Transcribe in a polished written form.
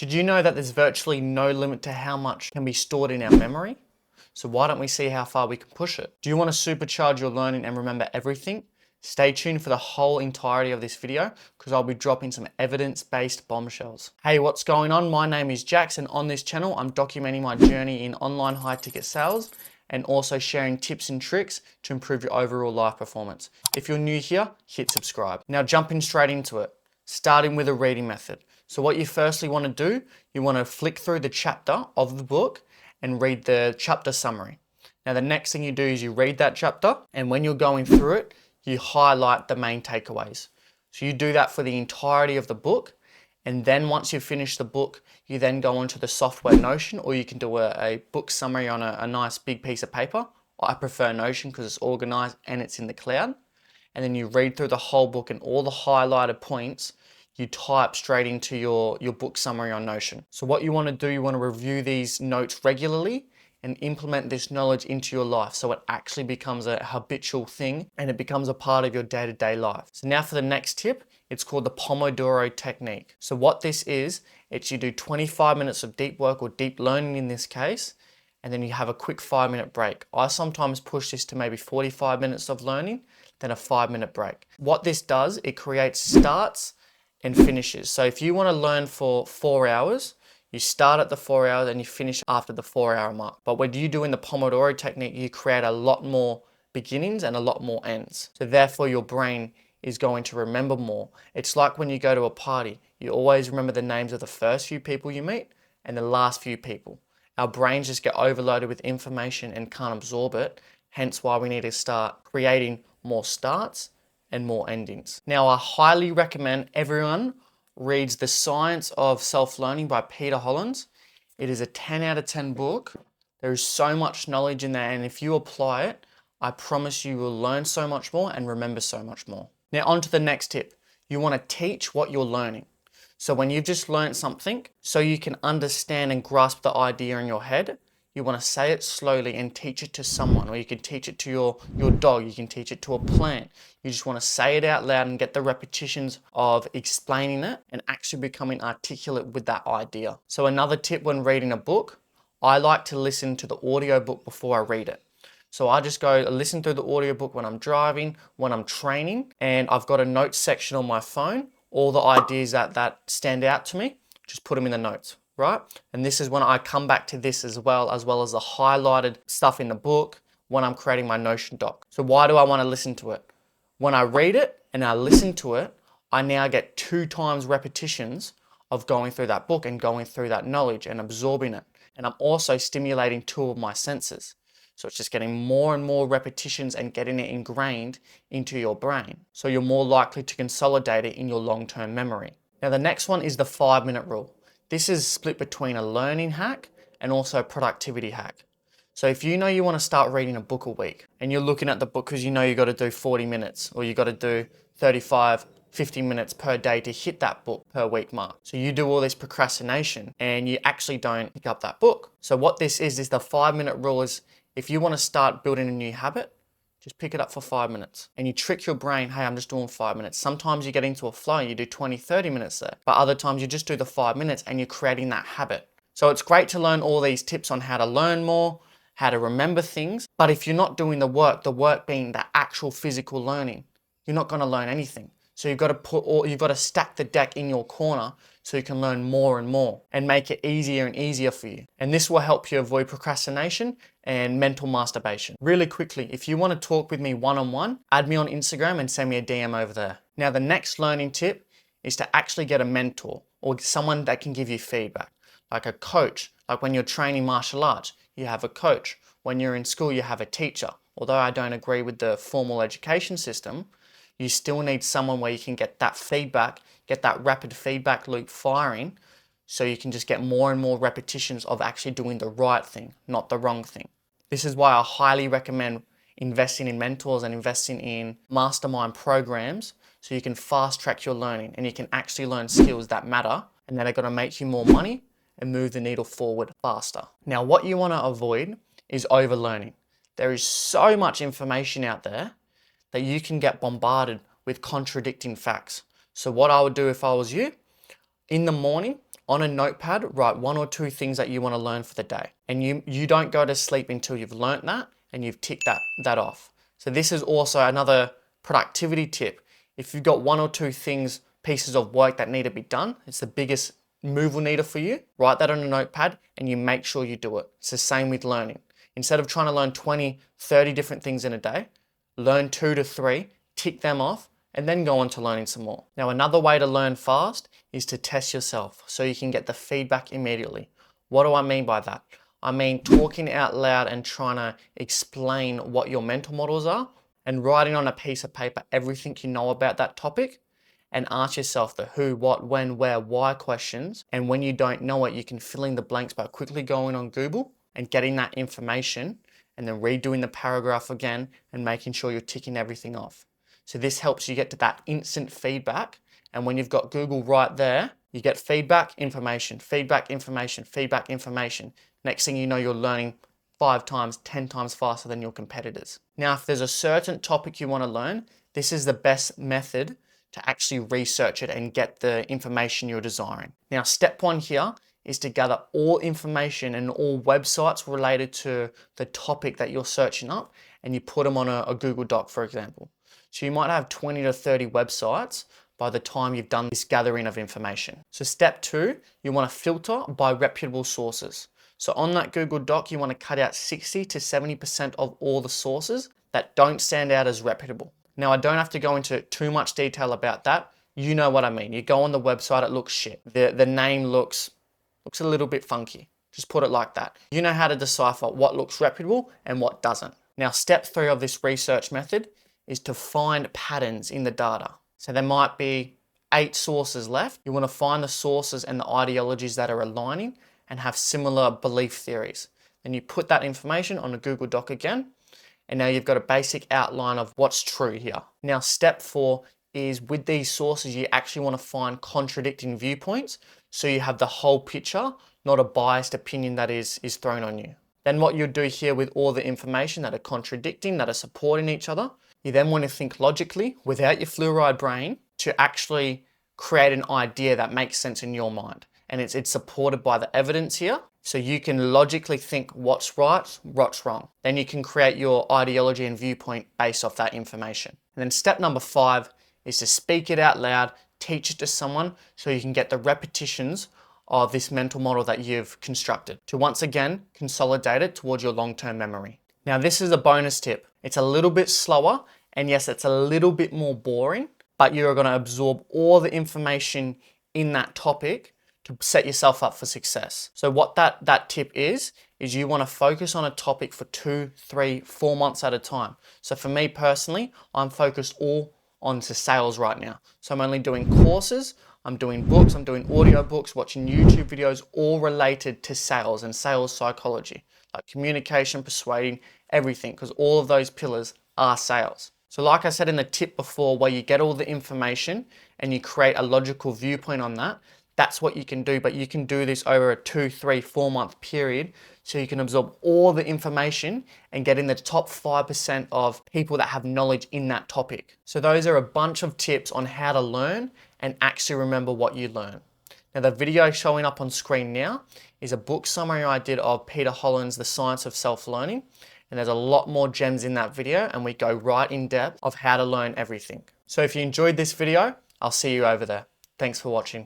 Did you know that there's virtually no limit to how much can be stored in our memory? So why don't we see how far we can push it? Do you want to supercharge your learning and remember everything? Stay tuned for the whole entirety of this video because I'll be dropping some evidence-based bombshells. Hey, what's going on? My name is Jax, and on this channel, I'm documenting my journey in online high-ticket sales and also sharing tips and tricks to improve your overall life performance. If you're new here, hit subscribe. Now jumping straight into it, starting with a reading method. So what you firstly want to do, you want to flick through the chapter of the book and read the chapter summary. Now the next thing you do is you read that chapter, and when you're going through it, you highlight the main takeaways. So you do that for the entirety of the book, and then once you've finished the book, you then go onto the software Notion, or you can do a book summary on a nice big piece of paper. I prefer Notion because it's organized and it's in the cloud. And then you read through the whole book, and all the highlighted points you type straight into your book summary on Notion. So what you want to do, you want to review these notes regularly and implement this knowledge into your life so it actually becomes a habitual thing and it becomes a part of your day-to-day life. So now for the next tip, it's called the Pomodoro Technique. So what this is, it's you do 25 minutes of deep work or deep learning in this case, and then you have a quick 5-minute break. I sometimes push this to maybe 45 minutes of learning, then a 5-minute break. What this does, it creates starts and finishes. So if you want to learn for 4 hours, you start at the 4 hours and you finish after the 4-hour mark. But when you do in the Pomodoro technique, you create a lot more beginnings and a lot more ends. So therefore your brain is going to remember more. It's like when you go to a party, you always remember the names of the first few people you meet and the last few people. Our brains just get overloaded with information and can't absorb it. Hence why we need to start creating more starts and more endings. Now, I highly recommend everyone reads The Science of Self-Learning by Peter Hollins. It is a 10 out of 10 book. There is so much knowledge in there, and if you apply it, I promise you will learn so much more and remember so much more. Now, on to the next tip. You want to teach what you're learning. So when you've just learned something, so you can understand and grasp the idea in your head, you want to say it slowly and teach it to someone, or you can teach it to your dog, you can teach it to a plant. You just want to say it out loud and get the repetitions of explaining it and actually becoming articulate with that idea. So another tip when reading a book, I like to listen to the audiobook before I read it. So I just go listen through the audiobook when I'm driving, when I'm training, and I've got a notes section on my phone. All the ideas that stand out to me, just put them in the notes. Right? And this is when I come back to this as well as the highlighted stuff in the book when I'm creating my Notion doc. So why do I want to listen to it? When I read it and I listen to it, I now get 2 times repetitions of going through that book and going through that knowledge and absorbing it. And I'm also stimulating 2 of my senses. So it's just getting more and more repetitions and getting it ingrained into your brain. So you're more likely to consolidate it in your long-term memory. Now the next one is the 5-minute rule. This is split between a learning hack and also a productivity hack. So if you know you want to start reading a book a week and you're looking at the book because you know you got to do 40 minutes or you got to do 35, 50 minutes per day to hit that book per week mark. So you do all this procrastination and you actually don't pick up that book. So what this is the 5-minute rule is if you want to start building a new habit, just pick it up for 5 minutes and you trick your brain, hey, I'm just doing 5 minutes. Sometimes you get into a flow and you do 20, 30 minutes there, but other times you just do the 5 minutes and you're creating that habit. So it's great to learn all these tips on how to learn more, how to remember things, but if you're not doing the work being the actual physical learning, you're not going to learn anything. So you've got to stack the deck in your corner so you can learn more and more and make it easier and easier for you. And this will help you avoid procrastination and mental masturbation. Really quickly, if you want to talk with me one-on-one, add me on Instagram and send me a DM over there. Now, the next learning tip is to actually get a mentor or someone that can give you feedback, like a coach. Like when you're training martial arts, you have a coach. When you're in school, you have a teacher. Although I don't agree with the formal education system, you still need someone where you can get that feedback, get that rapid feedback loop firing, so you can just get more and more repetitions of actually doing the right thing, not the wrong thing. This is why I highly recommend investing in mentors and investing in mastermind programs so you can fast track your learning and you can actually learn skills that matter and that are going to make you more money and move the needle forward faster. Now, what you want to avoid is overlearning. There is so much information out there that you can get bombarded with contradicting facts. So what I would do if I was you, in the morning, On a notepad, write 1 or 2 things that you want to learn for the day. And you don't go to sleep until you've learnt that and you've ticked that off. So this is also another productivity tip. If you've got 1 or 2 things, pieces of work that need to be done, it's the biggest mover needle for you, write that on a notepad and you make sure you do it. It's the same with learning. Instead of trying to learn 20, 30 different things in a day, learn 2 to 3, tick them off, and then go on to learning some more. Now, another way to learn fast is to test yourself so you can get the feedback immediately. What do I mean by that? I mean talking out loud and trying to explain what your mental models are and writing on a piece of paper everything you know about that topic, and ask yourself the who, what, when, where, why questions. And when you don't know it, you can fill in the blanks by quickly going on Google and getting that information and then redoing the paragraph again and making sure you're ticking everything off. So this helps you get to that instant feedback. And when you've got Google right there, you get feedback, information, feedback, information, feedback, information. Next thing you know, you're learning 5 times, 10 times faster than your competitors. Now, if there's a certain topic you want to learn, this is the best method to actually research it and get the information you're desiring. Now, step 1 here is to gather all information and all websites related to the topic that you're searching up, and you put them on a Google Doc, for example. So you might have 20 to 30 websites by the time you've done this gathering of information. So step 2, you want to filter by reputable sources. So on that Google Doc, you want to cut out 60 to 70% of all the sources that don't stand out as reputable. Now, I don't have to go into too much detail about that. You know what I mean. You go on the website, it looks shit. The name looks a little bit funky. Just put it like that. You know how to decipher what looks reputable and what doesn't. Now, step 3 of this research method is to find patterns in the data. So there might be 8 sources left. You want to find the sources and the ideologies that are aligning and have similar belief theories. Then you put that information on a Google Doc again, and now you've got a basic outline of what's true here. Now, step 4 is with these sources, you actually want to find contradicting viewpoints so you have the whole picture, not a biased opinion that is thrown on you. Then what you do here with all the information that are contradicting, that are supporting each other, you then want to think logically without your fluoride brain to actually create an idea that makes sense in your mind. And it's supported by the evidence here. So you can logically think what's right, what's wrong. Then you can create your ideology and viewpoint based off that information. And then step number 5 is to speak it out loud, teach it to someone so you can get the repetitions of this mental model that you've constructed to once again consolidate it towards your long-term memory. Now, this is a bonus tip. It's a little bit slower, and yes, it's a little bit more boring, but you're going to absorb all the information in that topic to set yourself up for success. So what that tip is you want to focus on a topic for 2, 3, 4 months at a time. So for me personally, I'm focused all onto sales right now. So I'm only doing courses, I'm doing books, I'm doing audio books, watching YouTube videos, all related to sales and sales psychology, like communication, persuading, everything, because all of those pillars are sales. So like I said in the tip before, where you get all the information and you create a logical viewpoint on that, that's what you can do, but you can do this over a 2, 3, 4 month period so you can absorb all the information and get in the top 5% of people that have knowledge in that topic. So those are a bunch of tips on how to learn and actually remember what you learn. Now, the video showing up on screen now is a book summary I did of Peter Holland's The Science of Self-Learning, and there's a lot more gems in that video, and we go right in depth of how to learn everything. So if you enjoyed this video, I'll see you over there. Thanks for watching.